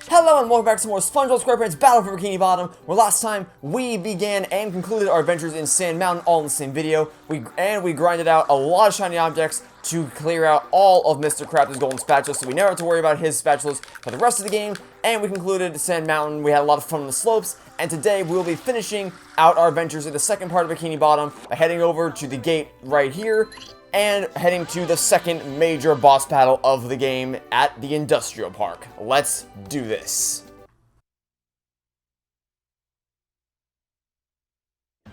Hello and welcome back to some more Spongebob Squarepants Battle for Bikini Bottom, where last time we began and concluded our adventures in Sand Mountain all in the same video. We grinded out a lot of shiny objects to clear out all of Mr. Krabs' golden spatulas, so we never have to worry about his spatulas for the rest of the game. And we concluded Sand Mountain. We had a lot of fun on the slopes, and today we will be finishing out our adventures in the second part of Bikini Bottom by heading over to the gate right here and heading to the second major boss battle of the game at the Industrial Park. Let's do this.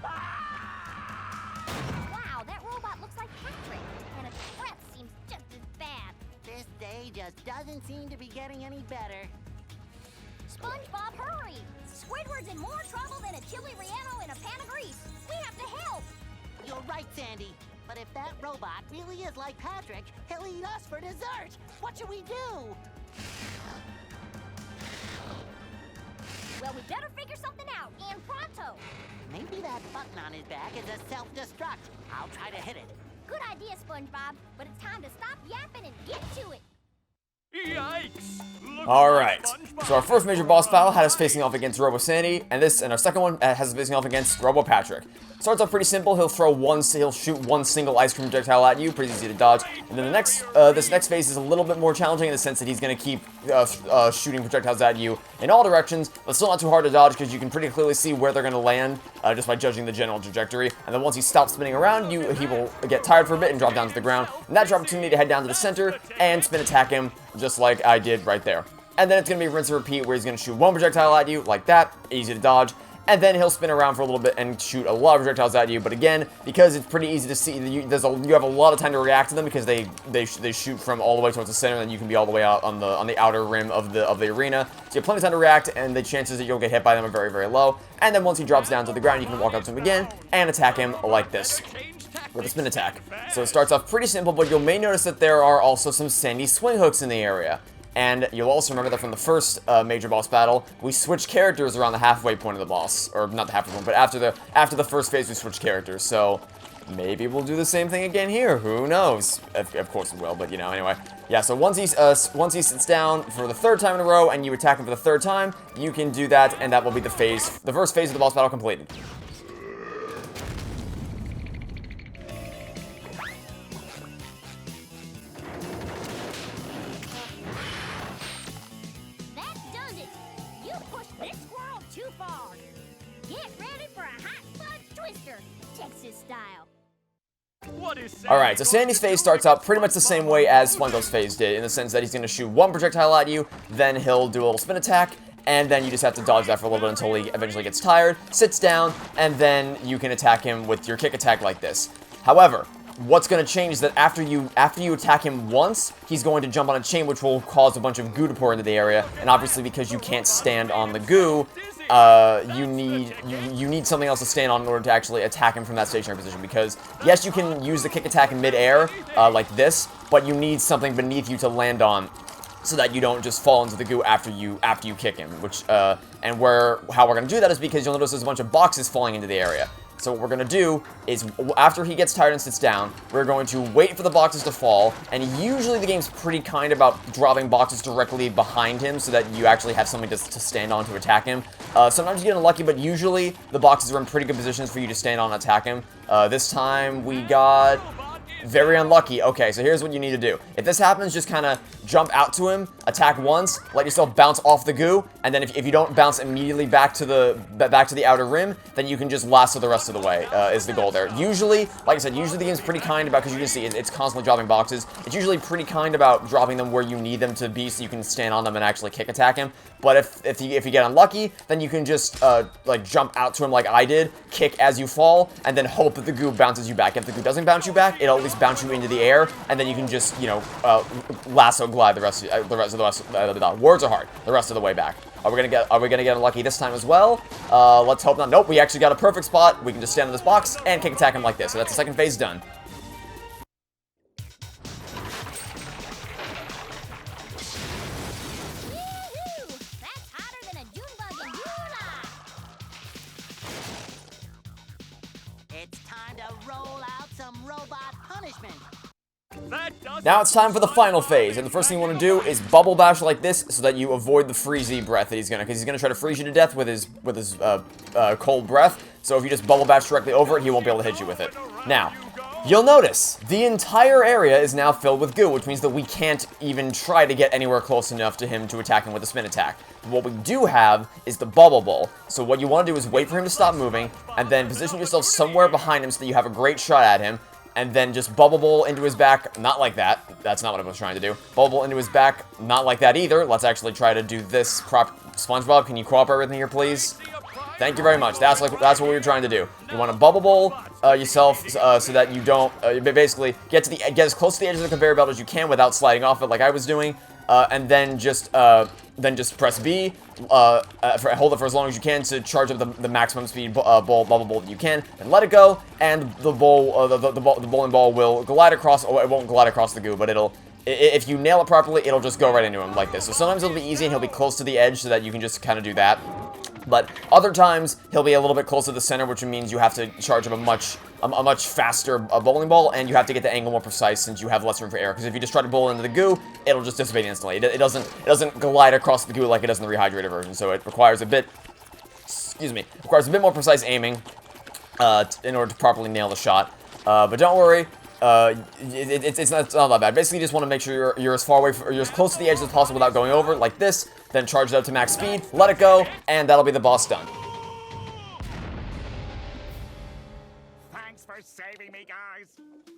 Wow, that robot looks like Patrick, and its breath seems just as bad. This day just doesn't seem to be getting any better. SpongeBob, hurry! Squidward's in more trouble than a chili relleno in a pan of grease. We have to help! You're right, Sandy. But if that robot really is like Patrick, he'll eat us for dessert. What should we do? Well, we better figure something out, and pronto! Maybe that button on his back is a self-destruct. I'll try to hit it. Good idea, SpongeBob, but it's time to stop yapping and get to it! Yikes! Alright, so our first major boss battle had us facing off against Robo Sandy, and our second one has us facing off against Robo-Patrick. Starts off pretty simple. He'll shoot one single ice cream projectile at you, pretty easy to dodge. And then this next phase is a little bit more challenging in the sense that he's going to keep shooting projectiles at you in all directions, but still not too hard to dodge because you can pretty clearly see where they're going to land just by judging the general trajectory. And then once he stops spinning around, he will get tired for a bit and drop down to the ground. And that's your opportunity to head down to the center and spin attack him, just like I did right there. And then it's going to be rinse and repeat where he's going to shoot one projectile at you, like that, easy to dodge. And then he'll spin around for a little bit and shoot a lot of projectiles at you. But again, because it's pretty easy to see, you have a lot of time to react to them because they shoot from all the way towards the center, and then you can be all the way out on the outer rim of the arena. So you have plenty of time to react, and the chances that you'll get hit by them are very, very low. And then once he drops down to the ground, you can walk up to him again and attack him like this with a spin attack. So it starts off pretty simple, but you may notice that there are also some sandy swing hooks in the area. And you'll also remember that from the first major boss battle, we switched characters around the halfway point of the boss. Or not the halfway point, but after the first phase we switched characters. So maybe we'll do the same thing again here. Who knows? Of course we will, but you know, anyway. Yeah, so once he sits down for the third time in a row and you attack him for the third time, you can do that, and that will be the first phase of the boss battle completed. Alright, so Sandy's phase starts out pretty much the same way as SpongeBob's phase did, in the sense that he's going to shoot one projectile at you, then he'll do a little spin attack, and then you just have to dodge that for a little bit until he eventually gets tired, sits down, and then you can attack him with your kick attack like this. However, what's going to change is that after you attack him once, he's going to jump on a chain, which will cause a bunch of goo to pour into the area, and obviously because you can't stand on the goo, you need something else to stand on in order to actually attack him from that stationary position, because yes, you can use the kick attack in mid-air, like this, but you need something beneath you to land on so that you don't just fall into the goo after you kick him, which, how we're going to do that is because you'll notice there's a bunch of boxes falling into the area. So what we're going to do is, after he gets tired and sits down, we're going to wait for the boxes to fall, and usually the game's pretty kind about dropping boxes directly behind him so that you actually have something to stand on to attack him. Sometimes you get unlucky, but usually the boxes are in pretty good positions for you to stand on and attack him. This time we got very unlucky. Okay, so here's what you need to do. If this happens, just kind of jump out to him, attack once, let yourself bounce off the goo, and then if you don't bounce immediately back to the outer rim, then you can just lasso the rest of the way, is the goal there. Usually, like I said, usually the game's pretty kind about, because you can see it's constantly dropping boxes, it's usually pretty kind about dropping them where you need them to be so you can stand on them and actually kick attack him. But if you get unlucky, then you can just, like, jump out to him like I did, kick as you fall, and then hope that the goo bounces you back. If the goo doesn't bounce you back, it'll at least bounce you into the air, and then you can just, you know, lasso glide the rest of words are hard, the rest of the way back. Are we gonna get unlucky this time as well? Let's hope not. Nope, we actually got a perfect spot. We can just stand in this box and kick attack him like this. So that's the second phase done. It's time to roll out some robot punishment. That Now it's time for the final phase, and the first thing you want to do is bubble bash like this so that you avoid the freezy breath that because he's gonna try to freeze you to death with his cold breath. So if you just bubble bash directly over it, he won't be able to hit you with it. Now, you'll notice the entire area is now filled with goo, which means that we can't even try to get anywhere close enough to him to attack him with a spin attack. What we do have is the bubble bowl. So what you want to do is wait for him to stop moving, and then position yourself somewhere behind him so that you have a great shot at him, and then just bubble bowl into his back. Not like that. That's not what I was trying to do. Bubble bowl into his back. Not like that either. Let's actually try to do this SpongeBob, can you cooperate with me here, please? Thank you very much. That's what we were trying to do. You want to bubble bowl yourself so that you don't basically get as close to the edge of the conveyor belt as you can without sliding off it like I was doing, and then just press B, hold it for as long as you can to charge up the maximum speed bubble bowl that you can, and let it go, and the bowling ball will glide across. Oh, it won't glide across the goo, but if you nail it properly, it'll just go right into him like this. So sometimes it'll be easy and he'll be close to the edge so that you can just kind of do that. But other times, he'll be a little bit closer to the center, which means you have to charge up a much faster bowling ball, and you have to get the angle more precise since you have less room for error. Because if you just try to bowl into the goo, it'll just dissipate instantly. It doesn't glide across the goo like it does in the rehydrated version. So it requires a bit more precise aiming in order to properly nail the shot. But don't worry. It's not that bad. Basically, you just want to make sure you're as far away, you're as close to the edge as possible without going over, like this. Then charge it up to max speed, let it go, and that'll be the boss done. Thanks for saving me, guys.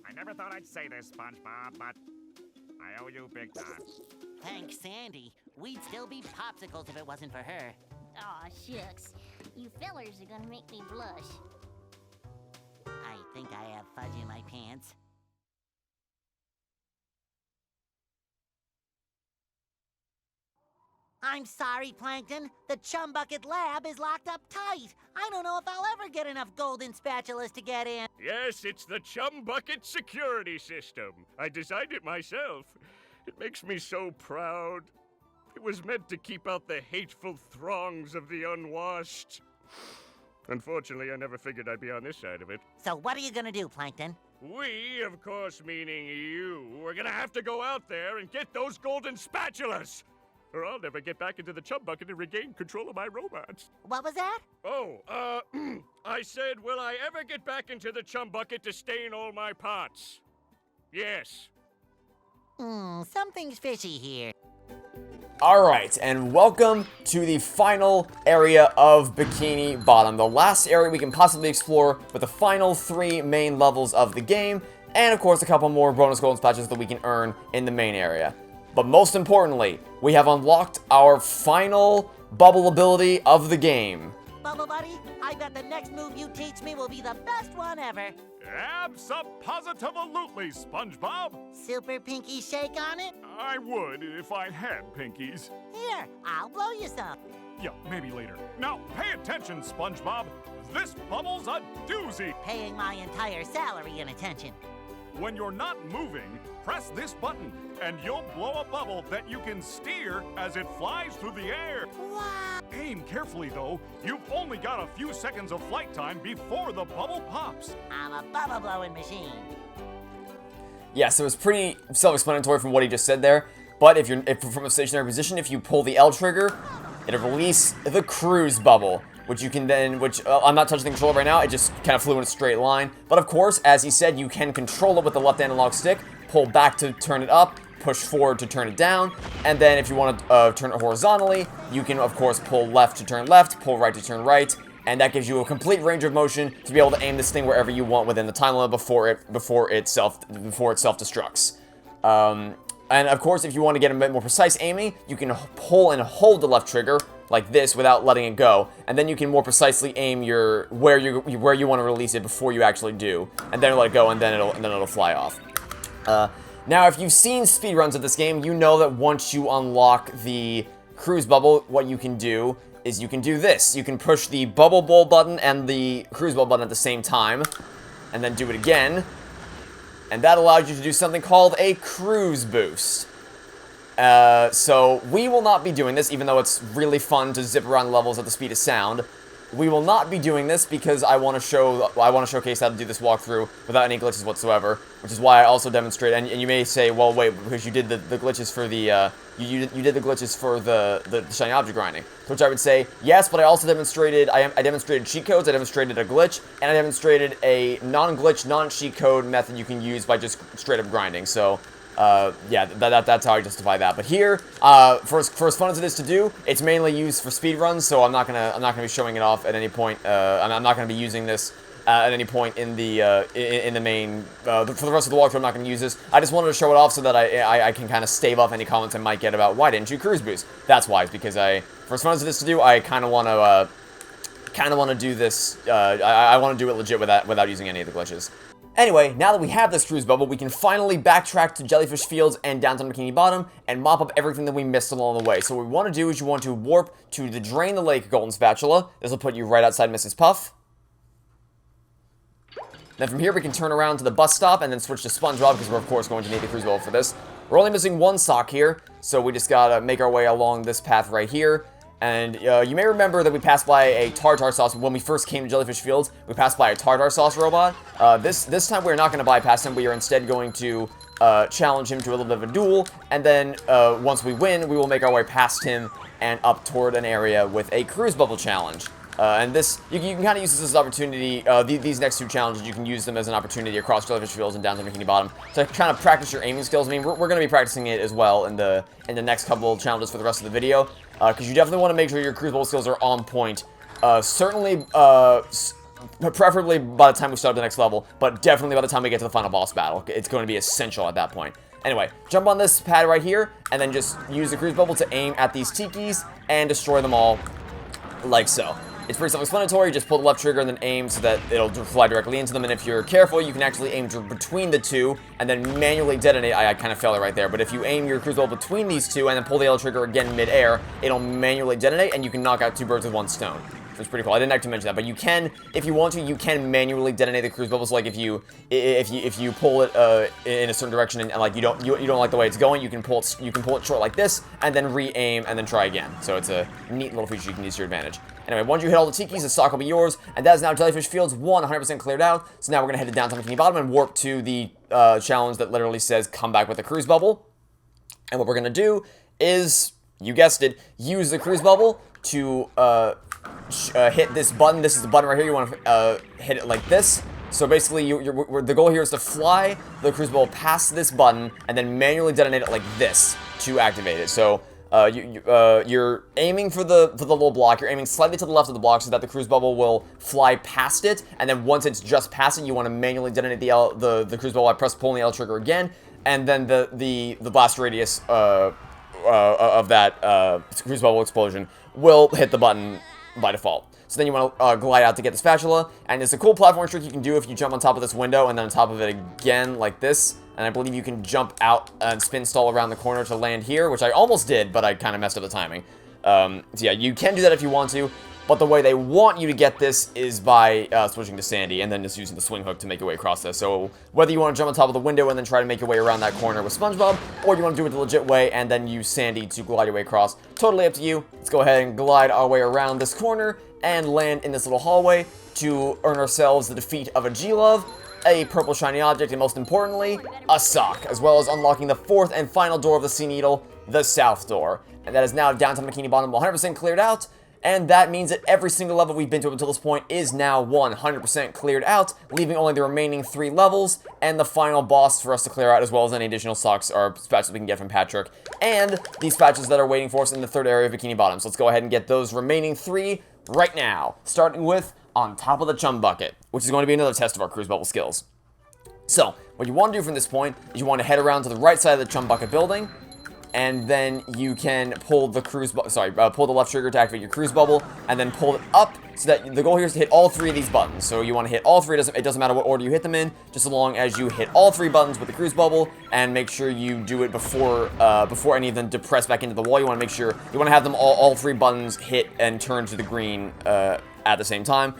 I never thought I'd say this, SpongeBob, but I owe you big time. Thanks, Sandy. We'd still be popsicles if it wasn't for her. Aw, shucks. You fellers are gonna make me blush. I think I have fudge in my pants. I'm sorry, Plankton. The Chum Bucket lab is locked up tight. I don't know if I'll ever get enough golden spatulas to get in. Yes, it's the Chum Bucket security system. I designed it myself. It makes me so proud. It was meant to keep out the hateful throngs of the unwashed. Unfortunately, I never figured I'd be on this side of it. So what are you gonna do, Plankton? We, of course meaning you, are gonna have to go out there and get those golden spatulas! Or I'll never get back into the Chum Bucket and regain control of my robots. What was that? Oh, I said, will I ever get back into the Chum Bucket to stain all my pots? Yes. Something's fishy here. Alright, and welcome to the final area of Bikini Bottom. The last area we can possibly explore with the final 3 main levels of the game, and of course a couple more bonus golden spatulas that we can earn in the main area. But most importantly, we have unlocked our final bubble ability of the game. Bubble Buddy, I bet the next move you teach me will be the best one ever. Abso-positive-lutely, SpongeBob. Super pinky shake on it? I would if I had pinkies. Here, I'll blow you some. Yeah, maybe later. Now, pay attention, SpongeBob. This bubble's a doozy. Paying my entire salary in attention. When you're not moving, press this button, and you'll blow a bubble that you can steer as it flies through the air. Wow! Aim carefully, though. You've only got a few seconds of flight time before the bubble pops. I'm a bubble blowing machine. Yeah, so it's pretty self-explanatory from what he just said there. But if from a stationary position, if you pull the L trigger, it'll release the cruise bubble, which you can then, I'm not touching the controller right now, it just kind of flew in a straight line. But of course, as he said, you can control it with the left analog stick, pull back to turn it up, push forward to turn it down, and then if you want to turn it horizontally, you can of course pull left to turn left, pull right to turn right, and that gives you a complete range of motion to be able to aim this thing wherever you want within the time limit before it self-destructs. And of course, if you want to get a bit more precise aiming, you can pull and hold the left trigger like this without letting it go, and then you can more precisely aim where you want to release it before you actually do, and then let it go, and then it'll fly off. Now, if you've seen speedruns of this game, you know that once you unlock the cruise bubble, what you can do is you can do this. You can push the bubble bowl button and the cruise bubble button at the same time, and then do it again. And that allows you to do something called a cruise boost. So we will not be doing this, even though it's really fun to zip around levels at the speed of sound. we will not be doing this because I want to showcase how to do this walkthrough without any glitches whatsoever, which is why I also demonstrate. And you may say, well, wait, because you did the glitches for the you did the glitches for the shiny object grinding. To which I would say, yes, but I also demonstrated. I demonstrated cheat codes. I demonstrated a glitch, and I demonstrated a non-glitch, non-cheat code method you can use by just straight up grinding. So. Yeah, that's how I justify that. But here, for as fun as it is to do, it's mainly used for speedruns, so I'm not gonna be showing it off at any point. I'm not gonna be using this at any point in the main. For the rest of the walkthrough, I'm not gonna use this. I just wanted to show it off so that I can kind of stave off any comments I might get about why didn't you cruise boost. That's why, it's because for as fun as it is to do, I kind of want to do this. I want to do it legit without using any of the glitches. Anyway, now that we have this cruise bubble, we can finally backtrack to Jellyfish Fields and downtown Bikini Bottom and mop up everything that we missed along the way. So what we want to do is you want to warp to the Drain the Lake Golden Spatula. This will put you right outside Mrs. Puff. Then from here we can turn around to the bus stop and then switch to Spongebob because we're of course going to need the cruise bubble for this. We're only missing one sock here, so we just gotta make our way along this path right here. And you may remember that we passed by a tartar sauce when we first came to Jellyfish Fields. We passed by a tartar sauce robot. This time we're not going to bypass him. We are instead going to challenge him to a little bit of a duel. And then once we win, we will make our way past him and up toward an area with a cruise bubble challenge. And this, you can kind of use this as an opportunity. These next two challenges, you can use them as an opportunity across Jellyfish Fields and downtown Bikini Bottom to kind of practice your aiming skills. I mean, we're going to be practicing it as well in the next couple of challenges for the rest of the video. Because you definitely want to make sure your cruise bubble skills are on point. Certainly, preferably by the time we start the next level, but definitely by the time we get to the final boss battle. It's going to be essential at that point. Anyway, jump on this pad right here, and then just use the cruise bubble to aim at these tikis and destroy them all, like so. It's pretty self-explanatory. Just pull the left trigger and then aim so that it'll fly directly into them. And if you're careful, you can actually aim between the two and then manually detonate. I kind of failed it right there. But if you aim your cruise bubble between these two and then pull the L trigger again mid-air, it'll manually detonate and you can knock out two birds with one stone. Which is pretty cool. I didn't actually mention that, but you can, if you want to, you can manually detonate the cruise bubbles. Like if you pull it in a certain direction and like you don't like the way it's going, you can pull it short like this and then re-aim and then try again. So it's a neat little feature you can use to your advantage. Anyway, once you hit all the tikis, the stock will be yours, and that is now Jellyfish Fields 100% cleared out. So now we're gonna head to downtown Bikini Bottom and warp to the challenge that literally says come back with a cruise bubble. And what we're gonna do is, you guessed it, use the cruise bubble to hit this button. This is the button right here. You want to hit it like this. So basically, the goal here is to fly the cruise bubble past this button and then manually detonate it like this to activate it. So you're aiming for the little block. You're aiming slightly to the left of the block so that the cruise bubble will fly past it. And then once it's just past it, you want to manually detonate the cruise bubble by pulling the L trigger again. And then the blast radius of that cruise bubble explosion will hit the button by default. So then you want to glide out to get the spatula, and it's a cool platform trick you can do if you jump on top of this window and then on top of it again like this. And I believe you can jump out and spin stall around the corner to land here, which I almost did, but I kind of messed up the timing. So yeah, you can do that if you want to, but the way they want you to get this is by switching to Sandy and then just using the swing hook to make your way across this. So whether you want to jump on top of the window and then try to make your way around that corner with Spongebob, or you want to do it the legit way and then use Sandy to glide your way across, totally up to you. Let's go ahead and glide our way around this corner and land in this little hallway to earn ourselves the defeat of a G-Love, a purple shiny object, and most importantly, a sock, as well as unlocking the fourth and final door of the Sea Needle, the South Door. And that is now downtown Bikini Bottom 100% cleared out, and that means that every single level we've been to up until this point is now 100% cleared out, leaving only the remaining 3 levels and the final boss for us to clear out, as well as any additional socks or spatulas we can get from Patrick, and these spatulas that are waiting for us in the third area of Bikini Bottom. So let's go ahead and get those remaining 3 right now, starting with on top of the chum bucket, which is going to be another test of our cruise bubble skills. So, what you want to do from this point is you want to head around to the right side of the chum bucket building, and then you can pull the pull the left trigger to activate your cruise bubble, and then pull it up, so that the goal here is to hit all 3 of these buttons. So you want to hit all 3, it doesn't matter what order you hit them in, just as long as you hit all 3 buttons with the cruise bubble, and make sure you do it before any of them depress back into the wall. You want to make sure, you want to have them all 3 buttons hit and turn to the green at the same time.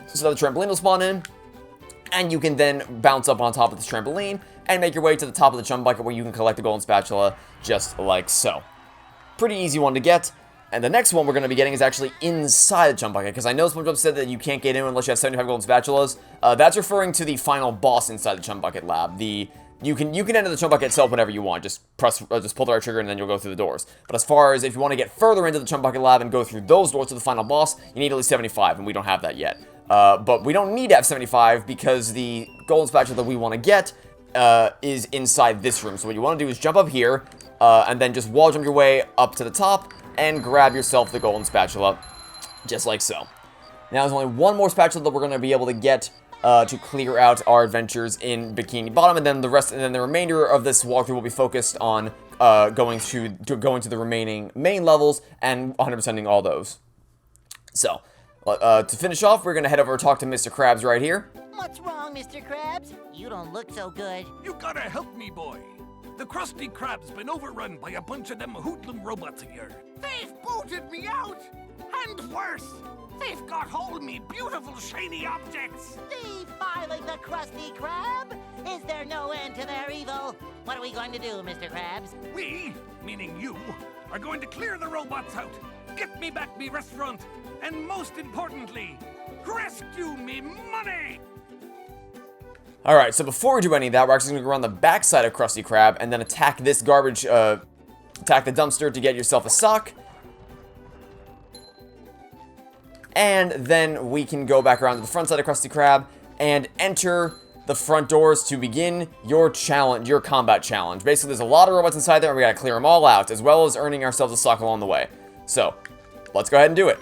So the trampoline will spawn in, and you can then bounce up on top of this trampoline and make your way to the top of the chum bucket where you can collect the golden spatula just like so. Pretty easy one to get, And the next one we're going to be getting is actually inside the chum bucket, because I know SpongeBob said that you can't get in unless you have 75 golden spatulas. That's referring to the final boss inside the chum bucket lab. You can enter the chum bucket itself whenever you want. Just pull the right trigger and then you'll go through the doors. But as far as if you want to get further into the chum bucket lab and go through those doors to the final boss, you need at least 75, and we don't have that yet. But we don't need to have 75 because the golden spatula that we want to get is inside this room. So what you want to do is jump up here, and then just wall jump your way up to the top and grab yourself the golden spatula, just like so. Now there's only one more spatula that we're going to be able to get to clear out our adventures in Bikini Bottom, and then the remainder of this walkthrough will be focused on going to the remaining main levels and 100%ing all those. So, to finish off, we're gonna head over and talk to Mr. Krabs right here. What's wrong, Mr. Krabs? You don't look so good. You gotta help me, boy. The Krusty Krab's been overrun by a bunch of them hoodlum robots of yours. They've booted me out! And worse, they've got hold of me beautiful shiny objects! Defiling the Krusty Krab? Is there no end to their evil? What are we going to do, Mr. Krabs? We, meaning you, are going to clear the robots out, get me back me restaurant, and most importantly, rescue me money! Alright, so before we do any of that, we're actually going to go around the backside of Krusty Krab and then attack this garbage, attack the dumpster to get yourself a sock. And then we can go back around to the front side of Krusty Krab and enter the front doors to begin your challenge, your combat challenge. Basically, there's a lot of robots inside there and we gotta clear them all out, as well as earning ourselves a sock along the way. So, let's go ahead and do it.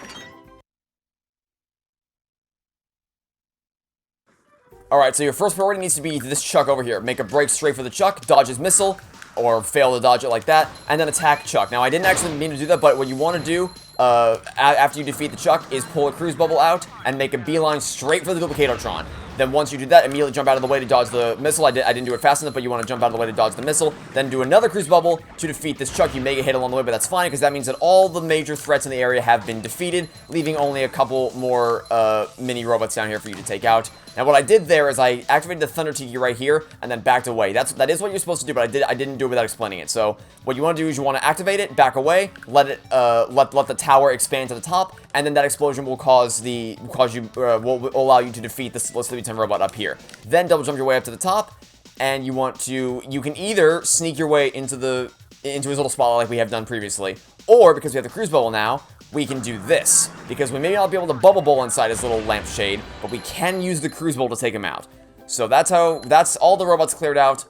Alright, so your first priority needs to be this Chuck over here. Make a break straight for the Chuck, dodge his missile, or fail to dodge it like that, and then attack Chuck. Now, I didn't actually mean to do that, but what you want to do after you defeat the Chuck is pull a cruise bubble out and make a beeline straight for the Duplicatotron. Then once you do that, immediately jump out of the way to dodge the missile. I didn't do it fast enough, but you want to jump out of the way to dodge the missile. Then do another cruise bubble to defeat this Chuck. You may get hit along the way, but that's fine, because that means that all the major threats in the area have been defeated, leaving only a couple more mini robots down here for you to take out. Now, what I did there is I activated the Thunder Tiki right here, and then backed away. That is what you're supposed to do, but I didn't do it without explaining it. So, what you want to do is you want to activate it, back away, let the tower expand to the top, and then that explosion will will allow you to defeat this Sleepy Time robot up here. Then double jump your way up to the top, and you can either sneak your way into his little spotlight like we have done previously, or because we have the cruise bubble now, we can do this, because we may not be able to bubble bowl inside his little lampshade, but we can use the cruise bowl to take him out. So that's all the robots cleared out.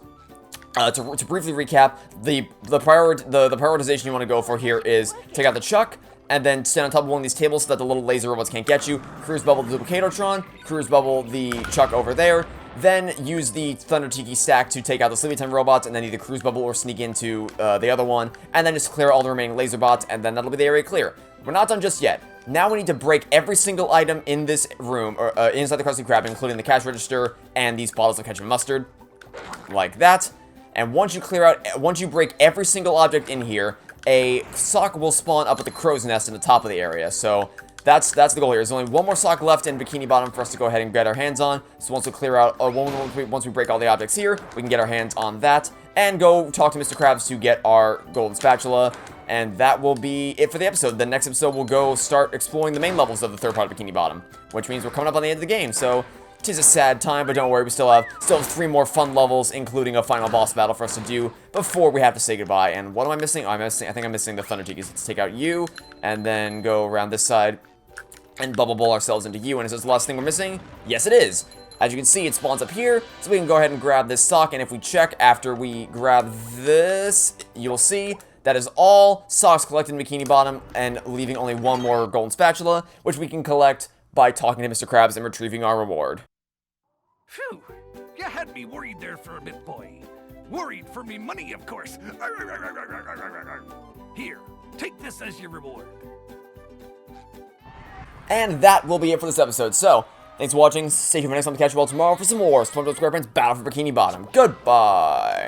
To briefly recap, the prioritization you want to go for here is take out the Chuck, and then stand on top of one of these tables so that the little laser robots can't get you. Cruise bubble the Duplicatotron, cruise bubble the Chuck over there, then use the Thunder Tiki stack to take out the Sleepy Time robots, and then either cruise bubble or sneak into the other one, and then just clear all the remaining laser bots, and then that'll be the area clear. We're not done just yet. Now we need to break every single item in this room, or inside the Krusty Krab, including the cash register and these bottles of ketchup and mustard, like that. And once you break every single object in here, a sock will spawn up at the crow's nest in the top of the area. So that's the goal here. There's only one more sock left in Bikini Bottom for us to go ahead and get our hands on. So once we clear out, once we break all the objects here, we can get our hands on that and go talk to Mr. Krabs to get our golden spatula. And that will be it for the episode. The next episode, we'll go start exploring the main levels of the third part of Bikini Bottom, which means we're coming up on the end of the game. So, 'tis a sad time, but don't worry, we still have 3 more fun levels, including a final boss battle for us to do before we have to say goodbye. And what am I missing? Oh, I think I'm missing the Thunder Tikis. Let's take out you, and then go around this side and bubble bowl ourselves into you. And is this the last thing we're missing? Yes, it is. As you can see, it spawns up here, so we can go ahead and grab this sock. And if we check after we grab this, you'll see that is all socks collected in Bikini Bottom, and leaving only one more golden spatula, which we can collect by talking to Mr. Krabs and retrieving our reward. Phew! You had me worried there for a bit, boy. Worried for me money, of course. Here, take this as your reward. And that will be it for this episode. So, thanks for watching. Stay tuned for next time to catch you all tomorrow for some more Spongebob Squarepants Battle for Bikini Bottom. Goodbye!